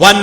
1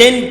10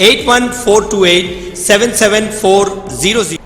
8142877400।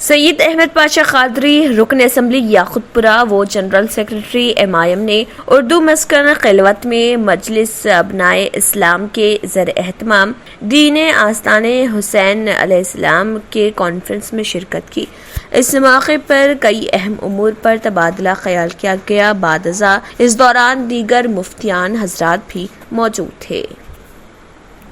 سید احمد پاشا قادری رکن اسمبلی یاقوت پورہ و جنرل سیکرٹری MIM نے اردو مسکن خلوت میں مجلس ابنائے اسلام کے زیر اہتمام دین آستان حسین علیہ السلام کے کانفرنس میں شرکت کی۔ اس موقع پر کئی اہم امور پر تبادلہ خیال کیا گیا۔ بعد ازاں اس دوران دیگر مفتیان حضرات بھی موجود تھے۔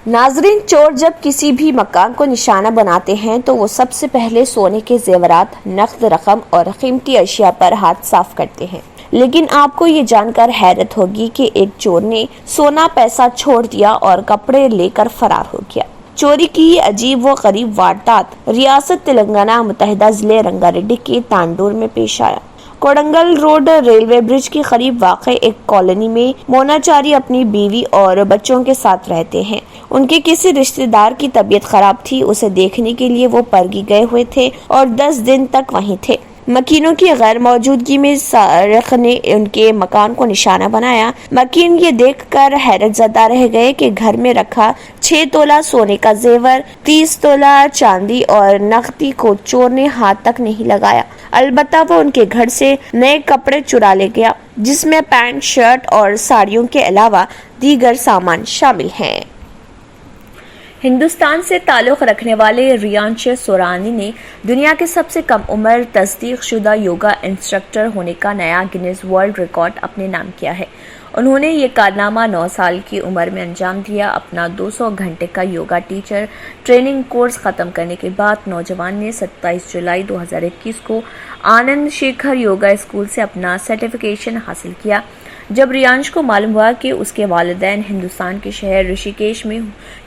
ناظرین، چور جب کسی بھی مکان کو نشانہ بناتے ہیں تو وہ سب سے پہلے سونے کے زیورات، نقد رقم اور قیمتی اشیاء پر ہاتھ صاف کرتے ہیں، لیکن آپ کو یہ جان کر حیرت ہوگی کہ ایک چور نے سونا پیسہ چھوڑ دیا اور کپڑے لے کر فرار ہو گیا۔ چوری کی یہ عجیب و غریب واردات ریاست تلنگانہ متحدہ ضلع رنگا ریڈی کے تانڈور میں پیش آیا۔ کوڑنگل روڈ ریلوے برج کے قریب واقع ایک کالونی میں موناچاری اپنی بیوی اور بچوں کے ساتھ رہتے ہیں۔ ان کے کسی رشتہ دار کی طبیعت خراب تھی، اسے دیکھنے کے لیے وہ پرگی گئے ہوئے تھے اور 10 دن تک وہیں تھے۔ مکینوں کی غیر موجودگی میں سارق نے ان کے مکان کو نشانہ بنایا۔ مکین یہ دیکھ کر حیرت زدہ رہ گئے کہ گھر میں رکھا 6 تولہ سونے کا زیور، 30 تولہ چاندی اور نقدی کو چور نے ہاتھ تک نہیں لگایا۔ البتہ وہ ان کے گھر سے نئے کپڑے چرا لے گیا، جس میں پینٹ، شرٹ اور ساڑیوں کے علاوہ دیگر سامان شامل ہیں۔ ہندوستان سے تعلق رکھنے والے ریانش سورانی نے دنیا کے سب سے کم عمر تصدیق شدہ یوگا انسٹرکٹر ہونے کا نیا گینیز ورلڈ ریکارڈ اپنے نام کیا ہے۔ انہوں نے یہ کارنامہ 9 سال کی عمر میں انجام دیا۔ اپنا 200 گھنٹے کا یوگا ٹیچر ٹریننگ کورس ختم کرنے کے بعد نوجوان نے 27 جولائی 2021 کو آنند شیکھر یوگا اسکول سے اپنا سرٹیفکیشن حاصل کیا۔ جب ریانش کو معلوم ہوا کہ اس کے والدین ہندوستان کے شہر رشیکیش میں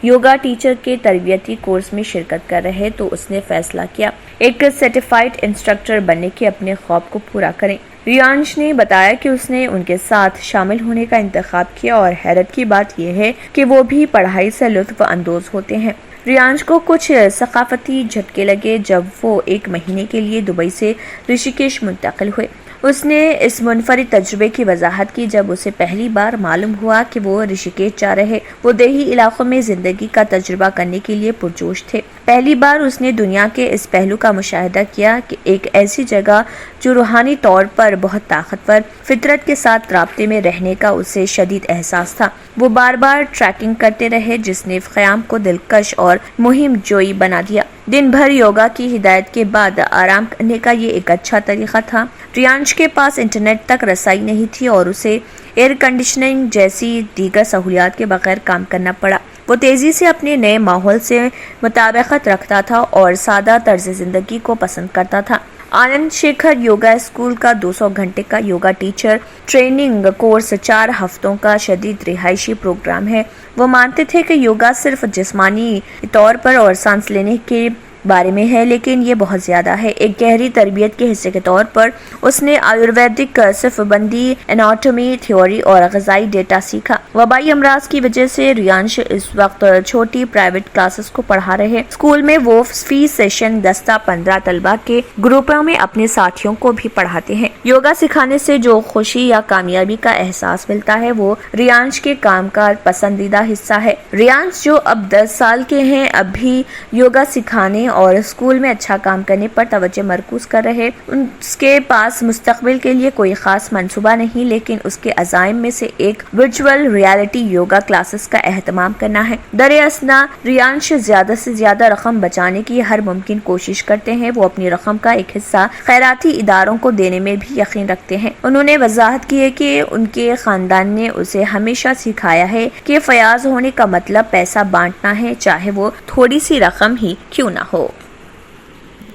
یوگا ٹیچر کے تربیتی کورس میں شرکت کر رہے تو اس نے فیصلہ کیا ایک سرٹیفائیڈ انسٹرکٹر بننے کے اپنے خواب کو پورا کریں۔ ریانش نے بتایا کہ اس نے ان کے ساتھ شامل ہونے کا انتخاب کیا اور حیرت کی بات یہ ہے کہ وہ بھی پڑھائی سے لطف اندوز ہوتے ہیں۔ ریانش کو کچھ ثقافتی جھٹکے لگے جب وہ 1 مہینے کے لیے دبئی سے رشیکیش منتقل ہوئے۔ اس نے اس منفرد تجربے کی وضاحت کی جب اسے پہلی بار معلوم ہوا کہ وہ رشیکیش جا رہے۔ وہ دیہی علاقوں میں زندگی کا تجربہ کرنے کے لیے پرجوش تھے۔ پہلی بار اس نے دنیا کے اس پہلو کا مشاہدہ کیا کہ ایک ایسی جگہ جو روحانی طور پر بہت طاقتور، فطرت کے ساتھ رابطے میں رہنے کا اسے شدید احساس تھا۔ وہ بار بار ٹریکنگ کرتے رہے جس نے قیام کو دلکش اور مہم جوئی بنا دیا۔ دن بھر یوگا کی ہدایت کے بعد آرام کرنے کا یہ ایک اچھا طریقہ تھا۔ ریانش کے پاس انٹرنیٹ تک رسائی نہیں تھی اور اسے ایئر کنڈیشننگ جیسی دیگر سہولیات کے بغیر کام کرنا پڑا۔ وہ تیزی سے اپنے نئے ماحول سے مطابقت رکھتا تھا اور سادہ طرز زندگی کو پسند کرتا تھا۔ آنند شیکھر یوگا اسکول کا 200 گھنٹے کا یوگا ٹیچر ٹریننگ کورس 4 ہفتوں کا شدید رہائشی پروگرام ہے۔ وہ مانتے تھے کہ یوگا صرف جسمانی طور پر اور سانس لینے کے بارے میں ہے، لیکن یہ بہت زیادہ ہے۔ ایک گہری تربیت کے حصے کے طور پر اس نے آیورویدک صف بندی، اناٹومی تھیوری اور غذائی ڈیٹا سیکھا۔ وبائی امراض کی وجہ سے ریانش اس وقت چھوٹی پرائیویٹ کلاسز کو پڑھا رہے۔ اسکول میں وہ فی سیشن دستہ 15 طلبہ کے گروپوں میں اپنے ساتھیوں کو بھی پڑھاتے ہیں۔ یوگا سکھانے سے جو خوشی یا کامیابی کا احساس ملتا ہے وہ ریانش کے کام کا پسندیدہ حصہ ہے۔ ریانش جو اب 10 سال کے ہیں اب بھی یوگا سکھانے اور اسکول میں اچھا کام کرنے پر توجہ مرکوز کر رہے۔ اس کے پاس مستقبل کے لیے کوئی خاص منصوبہ نہیں، لیکن اس کے عزائم میں سے ایک ورچوئل ریالٹی یوگا کلاسز کا اہتمام کرنا ہے۔ درِ اثنا ریانش زیادہ سے زیادہ رقم بچانے کی ہر ممکن کوشش کرتے ہیں۔ وہ اپنی رقم کا ایک حصہ خیراتی اداروں کو دینے میں بھی یقین رکھتے ہیں۔ انہوں نے وضاحت کی ہے کہ ان کے خاندان نے اسے ہمیشہ سکھایا ہے کہ فیاض ہونے کا مطلب پیسہ بانٹنا ہے، چاہے وہ تھوڑی سی رقم ہی کیوں نہ ہو۔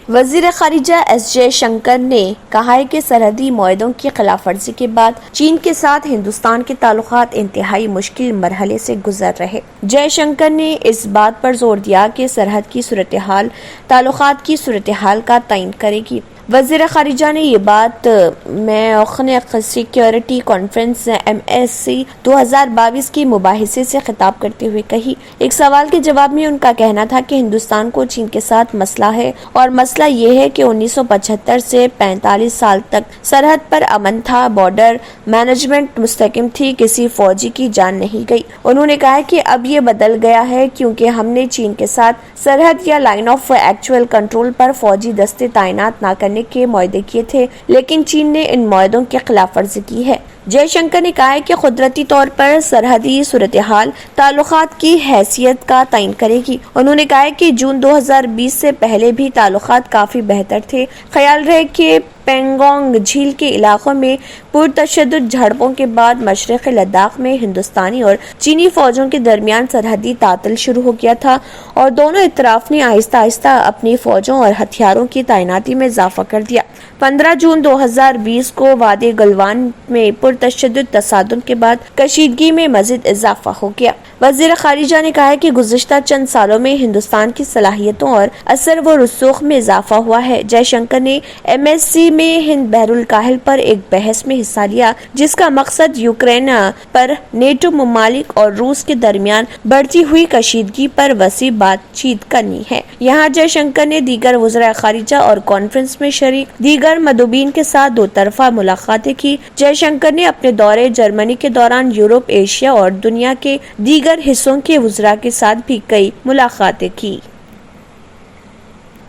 وزیر خارجہ ایس جے شنکر نے کہا ہے کہ سرحدی معاہدوں کی خلاف ورزی کے بعد چین کے ساتھ ہندوستان کے تعلقات انتہائی مشکل مرحلے سے گزر رہے۔ جے شنکر نے اس بات پر زور دیا کہ سرحد کی صورتحال تعلقات کی صورتحال کا تعین کرے گی۔ وزیر خارجہ نے یہ بات میونخ سیکیورٹی کانفرنس MSC 2022 کی مباحثے سے خطاب کرتے ہوئے کہی۔ ایک سوال کے جواب میں ان کا کہنا تھا کہ ہندوستان کو چین کے ساتھ مسئلہ ہے، اور مسئلہ یہ ہے کہ 1975 سے 45 سال تک سرحد پر امن تھا، بارڈر مینجمنٹ مستحکم تھی، کسی فوجی کی جان نہیں گئی۔ انہوں نے کہا کہ اب یہ بدل گیا ہے کیونکہ ہم نے چین کے ساتھ سرحد یا لائن آف ایکچوئل کنٹرول پر فوجی دستے تعینات نہ کرنے کے معاہدے کیے تھے، لیکن چین نے ان معاہدوں کی خلاف ورزی کی ہے۔ جے شنکر نے کہا کہ قدرتی طور پر سرحدی صورتحال تعلقات کی حیثیت کا تعین کرے گی۔ انہوں نے کہا کہ جون 2020 سے پہلے بھی تعلقات کافی بہتر تھے۔ خیال رہے کہ پینگونگ جھیل کے علاقوں میں پرتشدد جھڑپوں کے بعد مشرقی لداخ میں ہندوستانی اور چینی فوجوں کے درمیان سرحدی تعطل شروع ہو گیا تھا، اور دونوں اطراف نے آہستہ آہستہ اپنی فوجوں اور ہتھیاروں کی تعیناتی میں اضافہ کر دیا۔ 15 جون 2020 کو وادی گلوان میں پرتشدد تصادم کے بعد کشیدگی میں مزید اضافہ ہو گیا۔ وزیر خارجہ نے کہا کہ گزشتہ چند سالوں میں ہندوستان کی صلاحیتوں اور اثر و رسوخ میں اضافہ ہوا ہے۔ جے شنکر نے MSC میں ہند بحر الکاہل پر ایک بحث میں حصہ لیا، جس کا مقصد یوکرین پر نیٹو ممالک اور روس کے درمیان بڑھتی ہوئی کشیدگی پر وسیع بات چیت کرنی ہے۔ یہاں جے شنکر نے دیگر وزراء خارجہ اور کانفرنس میں شریک دیگر مندوبین کے ساتھ دو طرفہ ملاقاتیں کی۔ جے شنکر نے اپنے دورے جرمنی کے دوران یورپ، ایشیا اور دنیا کے دیگر حصوں کے وزراء کے ساتھ بھی کئی ملاقاتیں کی۔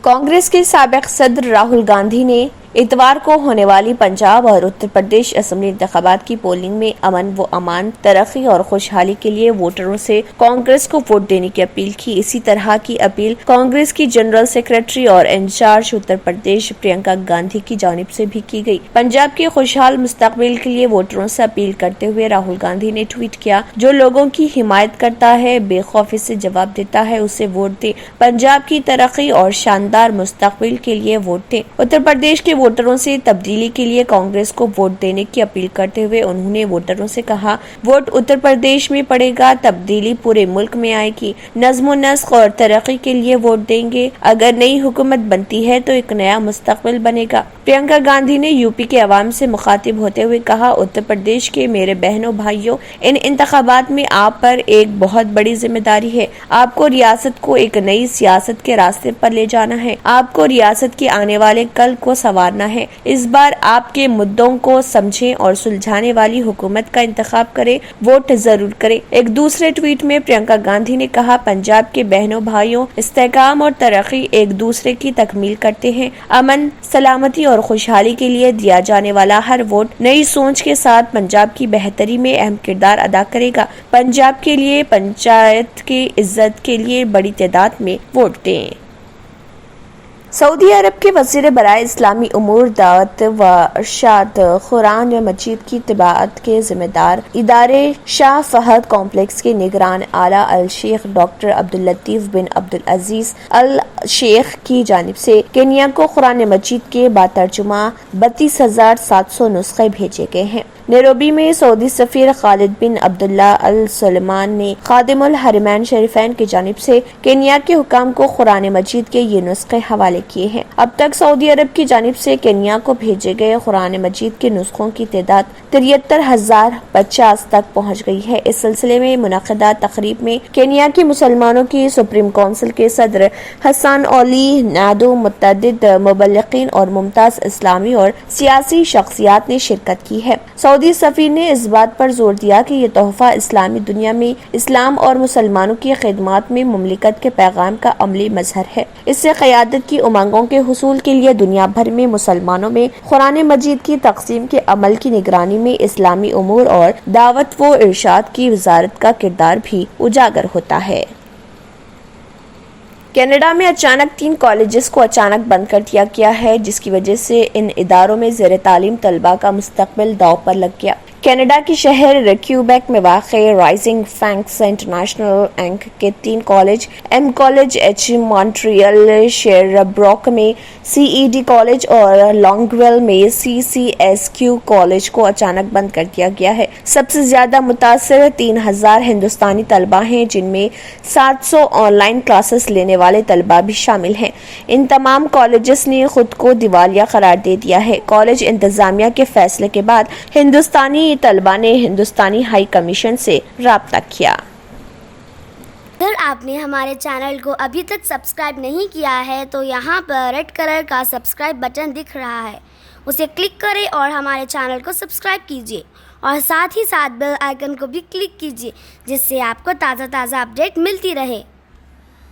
کانگریس کے سابق صدر راہل گاندھی نے اتوار کو ہونے والی پنجاب اور اتر پردیش اسمبلی انتخابات کی پولنگ میں امن و امان، ترقی اور خوشحالی کے لیے ووٹروں سے کانگریس کو ووٹ دینے کی اپیل کی۔ اسی طرح کی اپیل کانگریس کی جنرل سیکرٹری اور انچارج اتر پردیش پرینکا گاندھی کی جانب سے بھی کی گئی۔ پنجاب کے خوشحال مستقبل کے لیے ووٹروں سے اپیل کرتے ہوئے راہل گاندھی نے ٹویٹ کیا، جو لوگوں کی حمایت کرتا ہے، بے خوفی سے جواب دیتا ہے، اسے ووٹ دیں۔ پنجاب کی ترقی اور شاندار مستقبل کے لیے ووٹ دیں۔ اتر پردیش کے ووٹروں سے تبدیلی کے لیے کانگریس کو ووٹ دینے کی اپیل کرتے ہوئے انہوں نے ووٹروں سے کہا، ووٹ اتر پردیش میں پڑے گا، تبدیلی پورے ملک میں آئے گی، نظم و نسق اور ترقی کے لیے ووٹ دیں گے۔ اگر نئی حکومت بنتی ہے تو ایک نیا مستقبل بنے گا۔ پرینکا گاندھی نے یوپی کے عوام سے مخاطب ہوتے ہوئے کہا، اتر پردیش کے میرے بہنوں بھائیوں، ان انتخابات میں آپ پر ایک بہت بڑی ذمہ داری ہے۔ آپ کو ریاست کو ایک نئی سیاست کے راستے پر لے جانا ہے، آپ کو ریاست کے آنے والے کل کو سنوارنا ہے۔ اس بار آپ کے مدوں کو سمجھیں اور سلجھانے والی حکومت کا انتخاب کریں، ووٹ ضرور کریں۔ ایک دوسرے ٹویٹ میں پرینکا گاندھی نے کہا، پنجاب کے بہنوں بھائیوں، استحکام اور ترقی ایک دوسرے کی تکمیل کرتے ہیں۔ امن، سلامتی اور خوشحالی کے لیے دیا جانے والا ہر ووٹ نئی سوچ کے ساتھ پنجاب کی بہتری میں اہم کردار ادا کرے گا۔ پنجاب کے لیے، پنچایت کی عزت کے لیے بڑی تعداد میں ووٹ دیں۔ سعودی عرب کے وزیر برائے اسلامی امور، دعوت و ارشاد قرآن مجید کی طباعت کے ذمہ دار ادارے شاہ فہد کمپلیکس کے نگران اعلیٰ الشیخ ڈاکٹر عبداللطیف بن عبدالعزیز الشیخ کی جانب سے کینیا کو قرآن مجید کے باترجمہ 32,700 نسخے بھیجے گئے ہیں۔ نیروبی میں سعودی سفیر خالد بن عبداللہ السلمان نے خادم الحرمین شریفین کی جانب سے کینیا کے حکام کو قرآن مجید کے یہ نسخے حوالے کیے ہیں۔ اب تک سعودی عرب کی جانب سے کینیا کو بھیجے گئے قرآن مجید کے نسخوں کی تعداد 73,050 تک پہنچ گئی ہے۔ اس سلسلے میں منعقدہ تقریب میں کینیا کے مسلمانوں کی سپریم کونسل کے صدر حسان اولی نادو، متعدد مبلغین اور ممتاز اسلامی اور سیاسی شخصیات نے شرکت کی ہے۔ سعودی سفیر نے اس بات پر زور دیا کہ یہ تحفہ اسلامی دنیا میں اسلام اور مسلمانوں کی خدمات میں مملکت کے پیغام کا عملی مظہر ہے۔ اس سے قیادت کی امنگوں کے حصول کے لیے دنیا بھر میں مسلمانوں میں قرآن مجید کی تقسیم کے عمل کی نگرانی میں اسلامی امور اور دعوت و ارشاد کی وزارت کا کردار بھی اجاگر ہوتا ہے۔ کینیڈا میں اچانک 3 کالجز کو اچانک بند کر دیا گیا ہے، جس کی وجہ سے ان اداروں میں زیر تعلیم طلباء کا مستقبل داؤ پر لگ گیا۔ کینیڈا کے شہر کیوبیک میں واقع رائزنگ فینکس انٹرنیشنل انک کے 3 college, M college H Montreal, Sherbrooke میں سی ای ڈی کالج اور لانگویل میں سی سی ایس کیو کالج کو اچانک بند کر دیا گیا ہے۔ سب سے زیادہ متاثر 3000 ہندوستانی طلبہ ہیں، جن میں 700 آن لائن کلاسز لینے والے طلبہ بھی شامل ہیں۔ ان تمام کالجز نے خود کو دیوالیہ قرار دے دیا ہے۔ کالج انتظامیہ کے فیصلے کے بعد ہندوستانی طلبہ نے ہندوستانی ہائی کمیشن سے رابطہ کیا۔ اگر آپ نے ہمارے چینل کو ابھی تک سبسکرائب نہیں کیا ہے تو یہاں پر ریڈ کلر کا سبسکرائب بٹن دکھ رہا ہے، اسے کلک کریں اور ہمارے چینل کو سبسکرائب کیجیے اور ساتھ ہی ساتھ بیل آئیکن کو بھی کلک کیجیے، جس سے آپ کو تازہ اپڈیٹ ملتی رہے۔